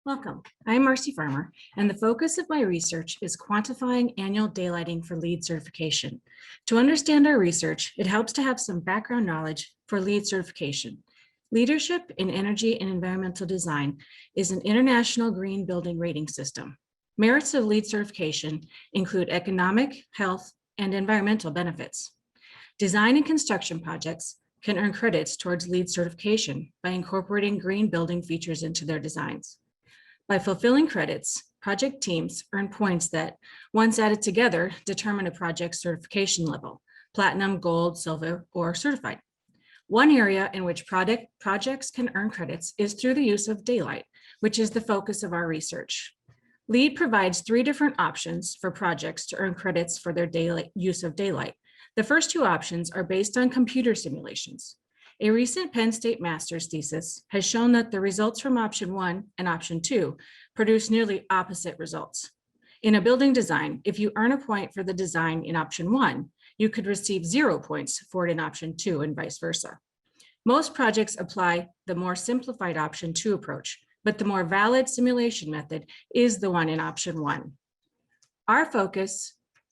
Welcome. I'm Marcy Farmer, and the focus of my research is quantifying annual daylighting for LEED certification. To understand our research, it helps to have some background knowledge for LEED certification. Leadership in Energy and Environmental Design is an international green building rating system. Merits of LEED certification include economic, health, and environmental benefits. Design and construction projects can earn credits towards LEED certification by incorporating green building features into their designs. By fulfilling credits, project teams earn points that, once added together, determine a project's certification level: platinum, gold, silver, or certified. One area in which projects can earn credits is through the use of daylight, which is the focus of our research. LEED provides 3 different options for projects to earn credits for their use of daylight. The first 2 options are based on computer simulations. A recent Penn State master's thesis has shown that the results from option 1 and option 2 produce nearly opposite results. In a building design, if you earn a point for the design in option 1, you could receive 0 points for it in option 2 and vice versa. Most projects apply the more simplified option 2 approach, but the more valid simulation method is the one in option 1.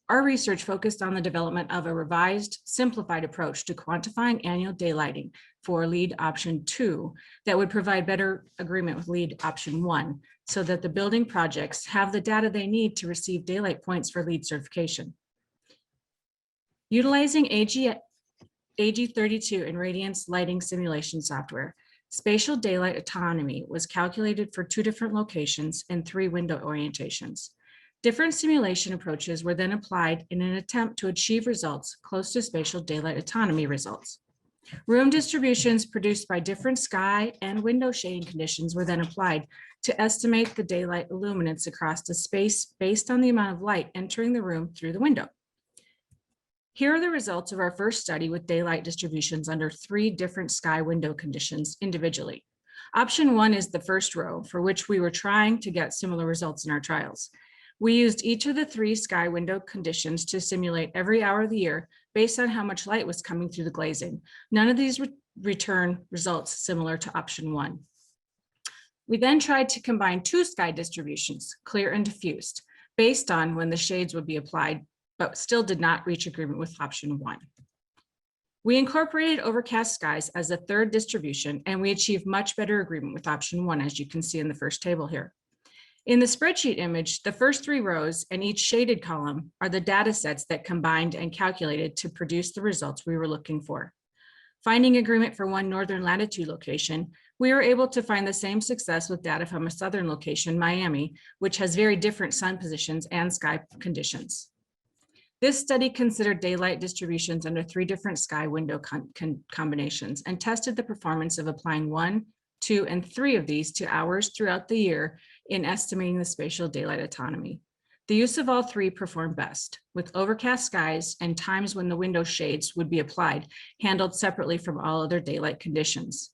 Our research focused on the development of a revised, simplified approach to quantifying annual daylighting for LEED option 2 that would provide better agreement with LEED option 1 so that the building projects have the data they need to receive daylight points for LEED certification. Utilizing AG32 and Radiance lighting simulation software, spatial daylight autonomy was calculated for 2 different locations and 3 window orientations. Different simulation approaches were then applied in an attempt to achieve results close to spatial daylight autonomy results. Room distributions produced by different sky and window shading conditions were then applied to estimate the daylight illuminance across the space based on the amount of light entering the room through the window. Here are the results of our first study with daylight distributions under 3 different sky window conditions individually. Option 1 is the first row, for which we were trying to get similar results in our trials. We used each of the 3 sky window conditions to simulate every hour of the year based on how much light was coming through the glazing. None of these return results similar to option 1. We then tried to combine 2 sky distributions, clear and diffused, based on when the shades would be applied, but still did not reach agreement with option 1. We incorporated overcast skies as a 3rd distribution, and we achieved much better agreement with option 1, as you can see in the first table here. In the spreadsheet image, the first 3 rows and each shaded column are the data sets that combined and calculated to produce the results we were looking for. Finding agreement for one northern latitude location, we were able to find the same success with data from a southern location, Miami, which has very different sun positions and sky conditions. This study considered daylight distributions under 3 different sky window combinations and tested the performance of applying 1, 2, and 3 of these to hours throughout the year in estimating the spatial daylight autonomy. The use of all 3 performed best, with overcast skies and times when the window shades would be applied handled separately from all other daylight conditions.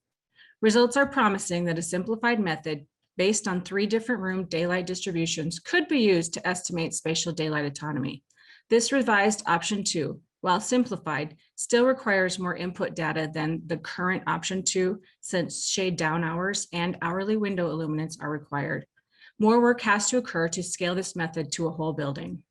Results are promising that a simplified method based on 3 different room daylight distributions could be used to estimate spatial daylight autonomy. This revised option 2, while simplified, still requires more input data than the current option 2, since shade down hours and hourly window illuminance are required. More work has to occur to scale this method to a whole building.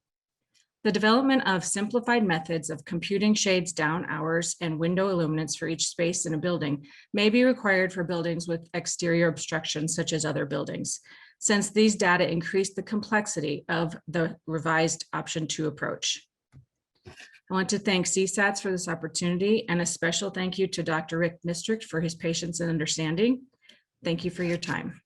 The development of simplified methods of computing shades down hours and window illuminance for each space in a building may be required for buildings with exterior obstructions such as other buildings, since these data increase the complexity of the revised option 2 approach. I want to thank CSATS for this opportunity, and a special thank you to Dr. Rick Mistrick for his patience and understanding. Thank you for your time.